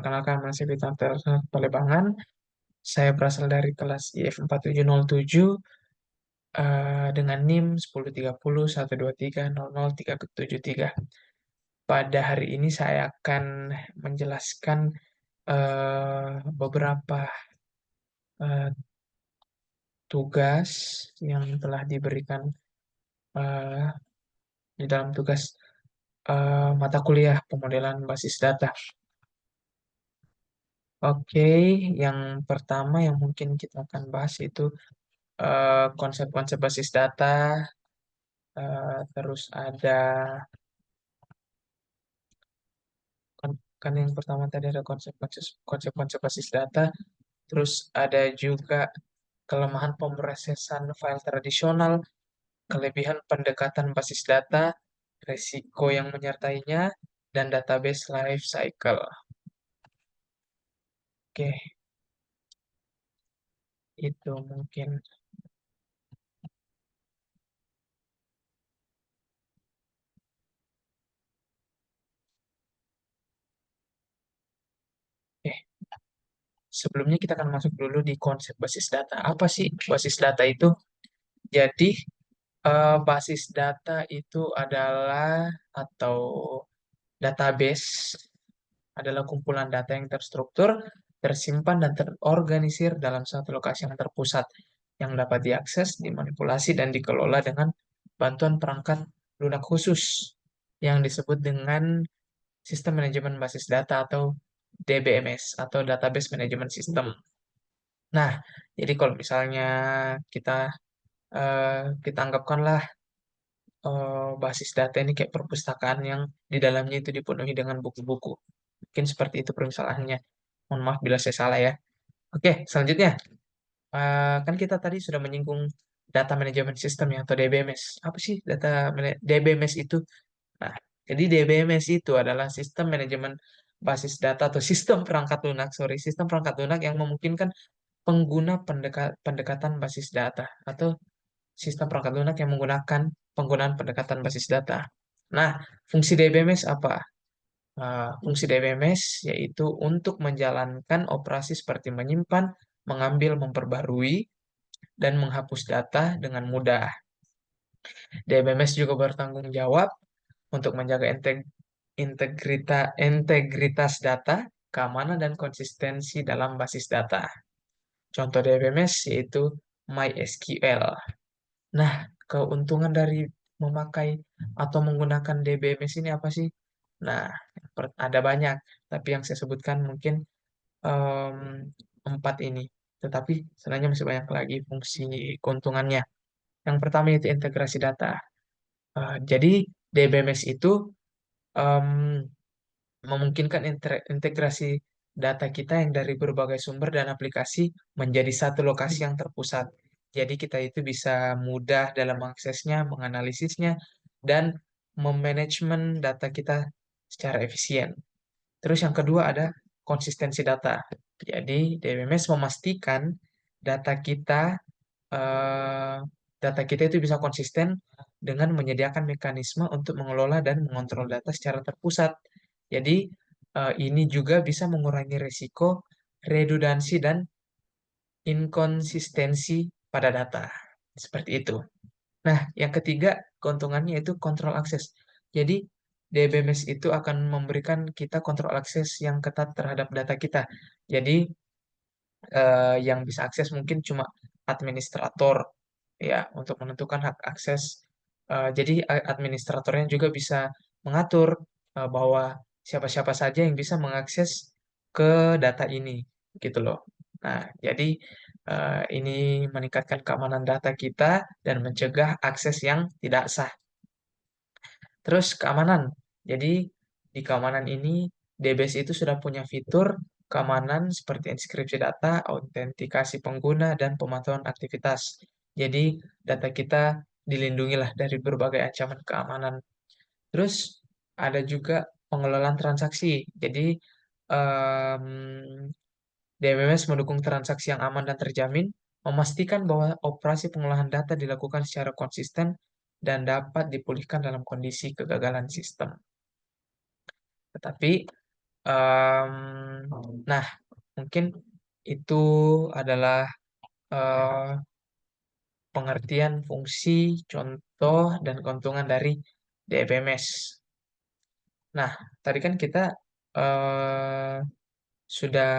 Perkenalkan, saya Fitra Palebangan. Saya berasal dari kelas IF 4707 dengan NIM 103012300373. Pada hari ini saya akan menjelaskan beberapa eh, tugas yang telah diberikan eh, di dalam tugas mata kuliah pemodelan basis data. Oke, yang pertama yang mungkin kita akan bahas itu konsep-konsep basis data, terus ada kan, kan yang pertama tadi ada konsep-konsep basis data, terus ada juga kelemahan pemrosesan file tradisional, kelebihan pendekatan basis data, resiko yang menyertainya, dan database life cycle. Oke, itu mungkin. Oke, sebelumnya kita akan masuk dulu di konsep basis data. Apa sih basis data itu? Jadi, basis data itu adalah atau database adalah kumpulan data yang terstruktur, tersimpan, dan terorganisir dalam satu lokasi yang terpusat, yang dapat diakses, dimanipulasi, dan dikelola dengan bantuan perangkat lunak khusus yang disebut dengan Sistem Manajemen Basis Data atau DBMS atau Database Management System. Nah, jadi kalau misalnya kita kita anggapkanlah basis data ini kayak perpustakaan yang di dalamnya itu dipenuhi dengan buku-buku. Mungkin seperti itu permisalahannya. Mohon maaf bila saya salah ya. Oke, selanjutnya. Kan kita tadi sudah menyinggung Data Management System ya, atau DBMS. Apa sih DBMS itu? Nah, jadi DBMS itu adalah sistem manajemen basis data atau sistem perangkat lunak, sistem perangkat lunak yang memungkinkan pengguna pendekatan basis data atau sistem perangkat lunak yang menggunakan penggunaan pendekatan basis data. Nah, fungsi DBMS apa? Fungsi DBMS yaitu untuk menjalankan operasi seperti menyimpan, mengambil, memperbarui, dan menghapus data dengan mudah. DBMS juga bertanggung jawab untuk menjaga integritas data, keamanan, dan konsistensi dalam basis data. Contoh DBMS yaitu MySQL. Nah, keuntungan dari memakai atau menggunakan DBMS ini apa sih? Nah, ada banyak, tapi yang saya sebutkan mungkin em, 4 ini. Tetapi sebenarnya masih banyak lagi fungsi keuntungannya. Yang pertama itu integrasi data. Jadi DBMS itu em, memungkinkan integrasi data kita yang dari berbagai sumber dan aplikasi menjadi satu lokasi yang terpusat. Jadi kita itu bisa mudah dalam mengaksesnya, menganalisisnya, dan memanajemen data kita secara efisien. Terus yang kedua ada konsistensi data. Jadi DBMS memastikan data kita eh, data kita itu bisa konsisten dengan menyediakan mekanisme untuk mengelola dan mengontrol data secara terpusat. Jadi ini juga bisa mengurangi risiko redundansi dan inkonsistensi pada data. Seperti itu. Nah, yang ketiga keuntungannya itu kontrol akses. Jadi DBMS itu akan memberikan kita kontrol akses yang ketat terhadap data kita. Jadi yang bisa akses mungkin cuma administrator ya untuk menentukan hak akses. Jadi administratornya juga bisa mengatur bahwa siapa-siapa saja yang bisa mengakses ke data ini gitu loh. Nah, jadi ini meningkatkan keamanan data kita dan mencegah akses yang tidak sah. Terus keamanan. Jadi di keamanan ini DBS itu sudah punya fitur keamanan seperti inskripsi data, autentikasi pengguna, dan pemantauan aktivitas. Jadi data kita dilindungi lah dari berbagai ancaman keamanan. Terus ada juga pengelolaan transaksi. Jadi DMMS mendukung transaksi yang aman dan terjamin, memastikan bahwa operasi pengolahan data dilakukan secara konsisten dan dapat dipulihkan dalam kondisi kegagalan sistem. Tetapi em, Nah, mungkin itu adalah eh, pengertian fungsi, contoh, dan keuntungan dari DBMS. Nah, tadi kan kita eh, sudah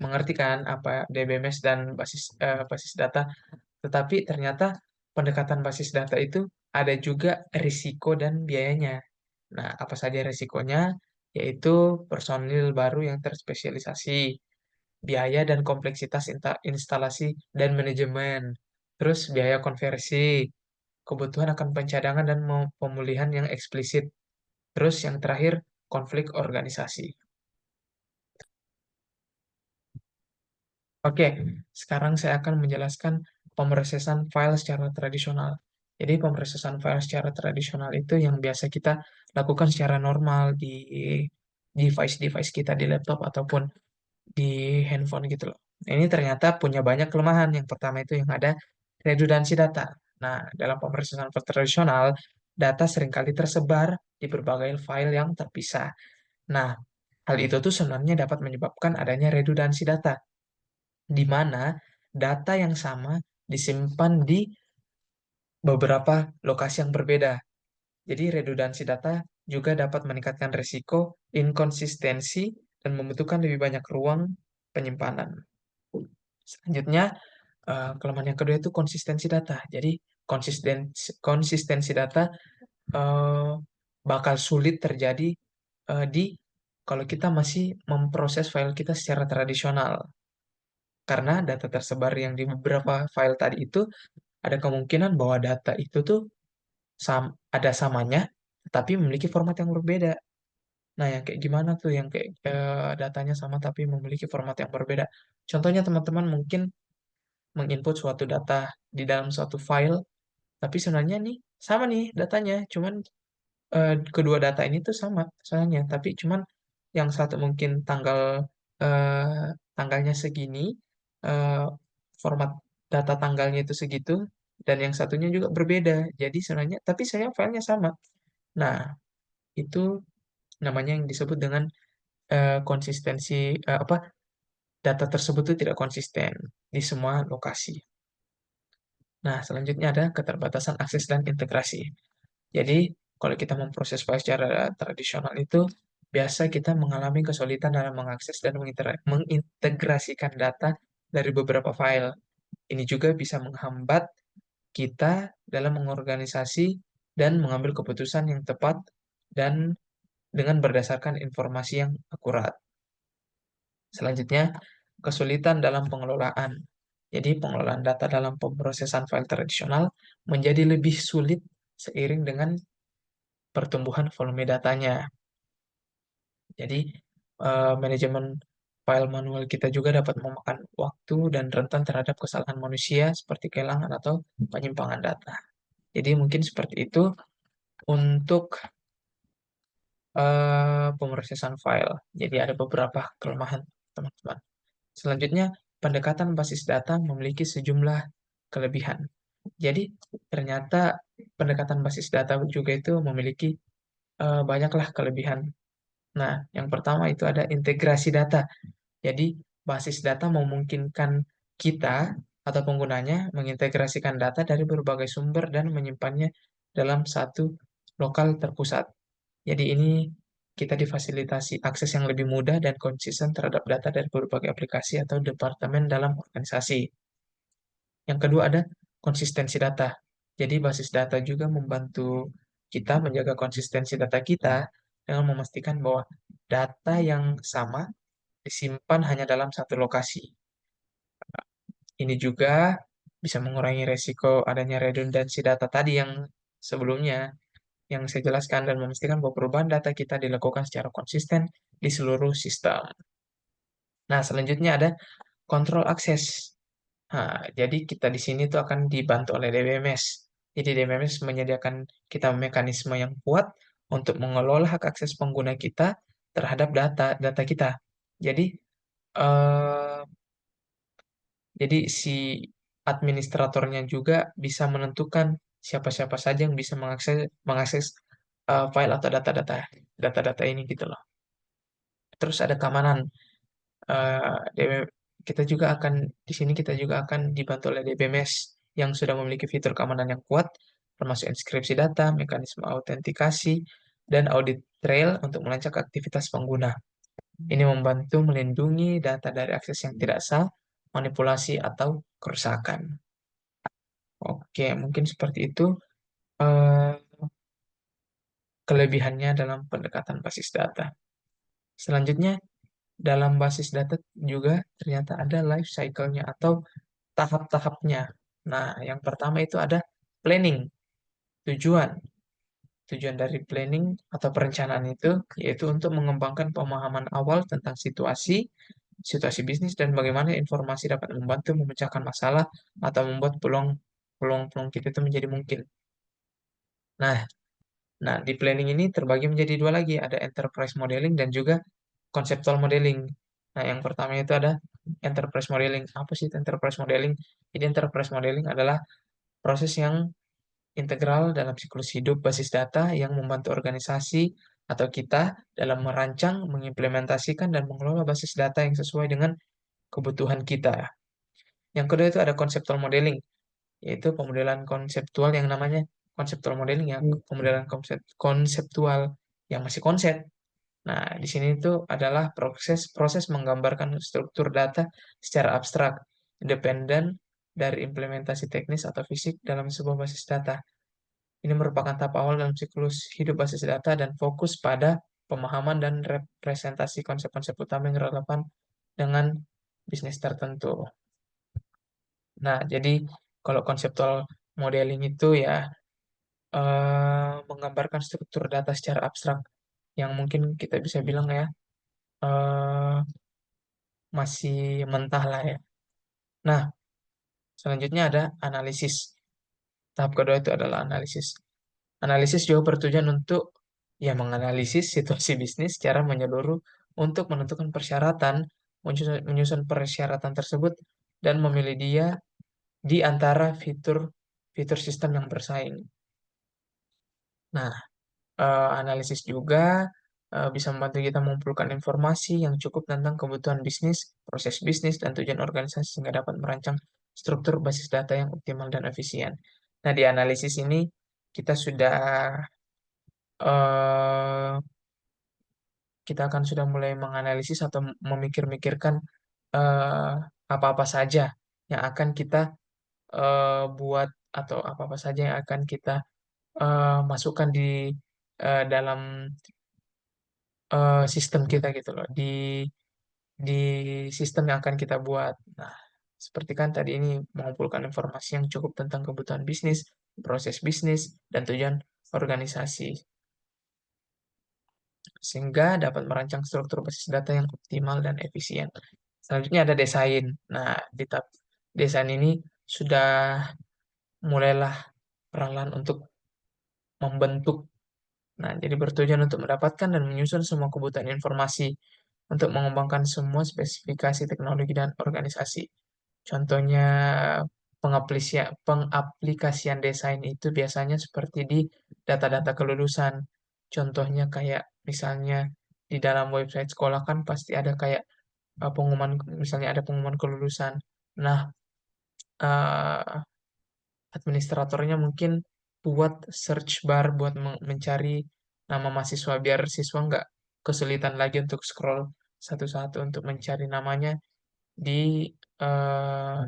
mengerti kan apa DBMS dan basis data, tetapi ternyata pendekatan basis data itu ada juga risiko dan biayanya. Nah, apa saja risikonya? Yaitu personil baru yang terspesialisasi, biaya dan kompleksitas instalasi dan manajemen, terus biaya konversi, kebutuhan akan pencadangan dan pemulihan yang eksplisit, terus yang terakhir konflik organisasi. Oke, sekarang saya akan menjelaskan pemrosesan file secara tradisional. Jadi pemrosesan file secara tradisional itu yang biasa kita lakukan secara normal di device-device kita di laptop ataupun di handphone gitu loh. Ini ternyata punya banyak kelemahan. Yang pertama itu yang ada redundansi data. Nah, dalam pemrosesan file tradisional, data seringkali tersebar di berbagai file yang terpisah. Nah, hal itu tuh sebenarnya dapat menyebabkan adanya redundansi data, di mana data yang sama disimpan di beberapa lokasi yang berbeda. Jadi redundansi data juga dapat meningkatkan risiko inkonsistensi dan membutuhkan lebih banyak ruang penyimpanan. Selanjutnya, kelemahan yang kedua itu konsistensi data. Jadi konsistensi data eh, bakal sulit terjadi di kalau kita masih memproses file kita secara tradisional. Karena data tersebar yang di beberapa file tadi itu ada kemungkinan bahwa data itu tuh ada samanya, tapi memiliki format yang berbeda. Nah, yang kayak gimana tuh yang kayak datanya sama tapi memiliki format yang berbeda? Contohnya teman-teman mungkin menginput suatu data di dalam suatu file, tapi sebenarnya nih sama nih datanya, cuman kedua data ini tuh sama soalnya, tapi cuman yang satu mungkin tanggalnya segini, eh, format data tanggalnya itu segitu, dan yang satunya juga berbeda. Jadi sebenarnya, tapi saya filenya sama. Nah, itu namanya yang disebut dengan konsistensi apa data tersebut itu tidak konsisten di semua lokasi. Nah, selanjutnya ada keterbatasan akses dan integrasi. Jadi, kalau kita memproses file secara tradisional itu, biasa kita mengalami kesulitan dalam mengakses dan mengintegrasikan data dari beberapa file. Ini juga bisa menghambat kita dalam mengorganisasi dan mengambil keputusan yang tepat dan dengan berdasarkan informasi yang akurat. Selanjutnya, kesulitan dalam pengelolaan. Jadi, pengelolaan data dalam pemrosesan file tradisional menjadi lebih sulit seiring dengan pertumbuhan volume datanya. Jadi, manajemen file manual kita juga dapat memakan waktu dan rentan terhadap kesalahan manusia seperti kehilangan atau penyimpangan data. Jadi, mungkin seperti itu untuk pemrosesan file. Jadi, ada beberapa kelemahan, teman-teman. Selanjutnya, pendekatan basis data memiliki sejumlah kelebihan. Jadi, ternyata pendekatan basis data juga itu memiliki banyaklah kelebihan. Nah, yang pertama itu ada integrasi data. Jadi, basis data memungkinkan kita atau penggunanya mengintegrasikan data dari berbagai sumber dan menyimpannya dalam satu lokal terpusat. Jadi, ini kita difasilitasi akses yang lebih mudah dan konsisten terhadap data dari berbagai aplikasi atau departemen dalam organisasi. Yang kedua ada konsistensi data. Jadi, basis data juga membantu kita menjaga konsistensi data kita dengan memastikan bahwa data yang sama disimpan hanya dalam satu lokasi. Ini juga bisa mengurangi resiko adanya redundansi data tadi yang sebelumnya yang saya jelaskan dan memastikan bahwa perubahan data kita dilakukan secara konsisten di seluruh sistem. Nah, selanjutnya ada kontrol akses. Nah, jadi kita di sini tuh akan dibantu oleh DBMS. Jadi DBMS menyediakan kita mekanisme yang kuat untuk mengelola hak akses pengguna kita terhadap data kita. Jadi eh, Jadi si administratornya juga bisa menentukan siapa-siapa saja yang bisa mengakses file atau data-data ini gitu loh. Terus ada keamanan. DB kita juga akan di sini kita juga akan dibantu oleh DBMS yang sudah memiliki fitur keamanan yang kuat, termasuk inskripsi data, mekanisme autentikasi, dan audit trail untuk melacak aktivitas pengguna. Ini membantu melindungi data dari akses yang tidak sah, manipulasi, atau kerusakan. Oke, mungkin seperti itu eh, kelebihannya dalam pendekatan basis data. Selanjutnya, dalam basis data juga ternyata ada life cycle-nya atau tahap-tahapnya. Nah, yang pertama itu ada planning, tujuan. Tujuan dari planning atau perencanaan itu yaitu untuk mengembangkan pemahaman awal tentang situasi bisnis dan bagaimana informasi dapat membantu memecahkan masalah atau membuat peluang-peluang kita itu menjadi mungkin. Nah, di planning ini terbagi menjadi dua lagi, ada enterprise modeling dan juga conceptual modeling. Nah, yang pertama itu ada enterprise modeling. Apa sih itu enterprise modeling? Jadi enterprise modeling adalah proses yang integral dalam siklus hidup basis data yang membantu organisasi atau kita dalam merancang, mengimplementasikan, dan mengelola basis data yang sesuai dengan kebutuhan kita. Yang kedua itu ada conceptual modeling, yaitu pemodelan konseptual yang namanya conceptual modeling, yang pemodelan konseptual yang masih konsep. Nah, di sini itu adalah proses menggambarkan struktur data secara abstrak, independen dari implementasi teknis atau fisik dalam sebuah basis data. Ini merupakan tahap awal dalam siklus hidup basis data dan fokus pada pemahaman dan representasi konsep-konsep utama yang relevan dengan bisnis tertentu. Nah, jadi kalau konseptual modeling itu ya menggambarkan struktur data secara abstrak yang mungkin kita bisa bilang ya eh, masih mentah lah ya. Nah, selanjutnya ada analisis. Tahap kedua itu adalah analisis. Analisis juga bertujuan untuk ya menganalisis situasi bisnis secara menyeluruh untuk menentukan persyaratan, menyusun persyaratan tersebut dan memilih dia di antara fitur sistem yang bersaing. Nah, analisis juga bisa membantu kita mengumpulkan informasi yang cukup tentang kebutuhan bisnis, proses bisnis, dan tujuan organisasi sehingga dapat merancang struktur basis data yang optimal dan efisien. Nah, di analisis ini kita sudah eh, kita akan sudah mulai menganalisis atau memikir-mikirkan eh, apa-apa saja yang akan kita buat atau apa-apa saja yang akan kita masukkan dalam sistem kita gitu loh di sistem yang akan kita buat. Nah, seperti kan tadi ini mengumpulkan informasi yang cukup tentang kebutuhan bisnis, proses bisnis, dan tujuan organisasi sehingga dapat merancang struktur basis data yang optimal dan efisien. Selanjutnya ada desain. Nah, di tahap desain ini sudah mulailah perlahan untuk membentuk. Nah, jadi bertujuan untuk mendapatkan dan menyusun semua kebutuhan informasi untuk mengembangkan semua spesifikasi teknologi dan organisasi. Contohnya pengaplikasian desain itu biasanya seperti di data-data kelulusan. Contohnya kayak misalnya di dalam website sekolah kan pasti ada kayak pengumuman, misalnya ada pengumuman kelulusan. Nah, eh, administratornya mungkin buat search bar buat mencari nama mahasiswa biar siswa nggak kesulitan lagi untuk scroll satu-satu untuk mencari namanya di eh,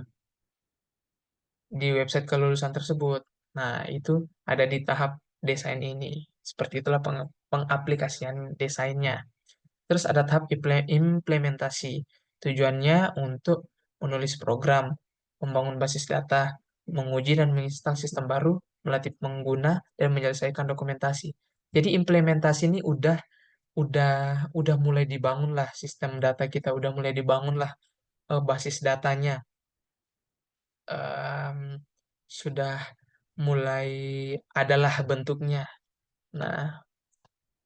di website kelulusan tersebut. Nah, itu ada di tahap desain ini. Seperti itulah pengaplikasian desainnya. Terus ada tahap implementasi. Tujuannya untuk menulis program, membangun basis data, menguji dan menginstal sistem baru, melatih pengguna, dan menyelesaikan dokumentasi. Jadi implementasi ini udah udah mulai dibangun lah sistem data kita, udah mulai dibangun lah basis datanya. Em, sudah mulai adalah bentuknya. Nah,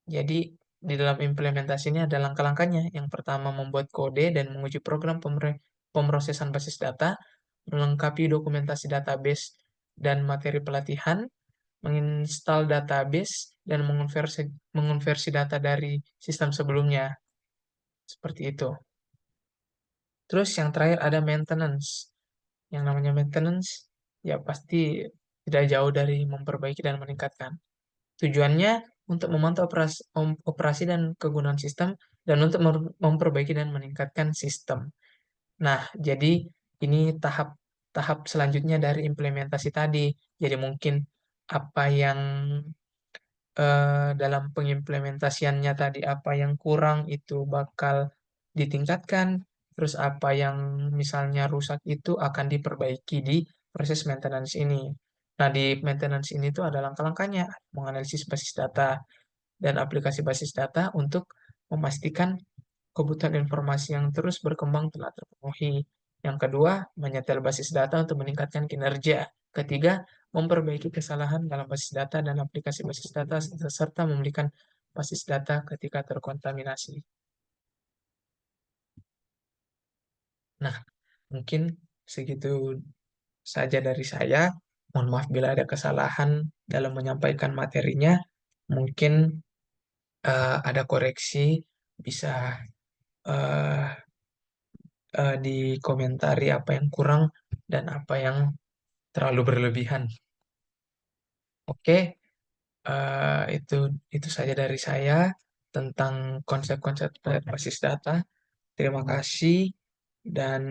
jadi di dalam implementasi ini ada langkah-langkahnya. Yang pertama membuat kode dan menguji program pemrosesan basis data, melengkapi dokumentasi database dan materi pelatihan, menginstal database dan mengonversi data dari sistem sebelumnya. Seperti itu. Terus yang terakhir ada maintenance. Yang namanya maintenance, ya pasti tidak jauh dari memperbaiki dan meningkatkan. Tujuannya untuk memantau operasi dan kegunaan sistem dan untuk memperbaiki dan meningkatkan sistem. Nah, jadi ini tahap selanjutnya dari implementasi tadi. Jadi mungkin apa yang dalam pengimplementasiannya tadi apa yang kurang itu bakal ditingkatkan, terus apa yang misalnya rusak itu akan diperbaiki di proses maintenance ini. Nah, di maintenance ini tuh ada langkah-langkahnya, menganalisis basis data dan aplikasi basis data untuk memastikan kebutuhan informasi yang terus berkembang telah terpenuhi. Yang kedua, menyetel basis data untuk meningkatkan kinerja. Ketiga, memperbaiki kesalahan dalam basis data dan aplikasi basis data serta memulihkan basis data ketika terkontaminasi. Nah, mungkin segitu saja dari saya. Mohon maaf bila ada kesalahan dalam menyampaikan materinya. Mungkin ada koreksi, bisa eh, dikomentari apa yang kurang dan apa yang terlalu berlebihan. Oke, itu saja dari saya tentang konsep-konsep basis data. Terima kasih dan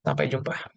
sampai jumpa.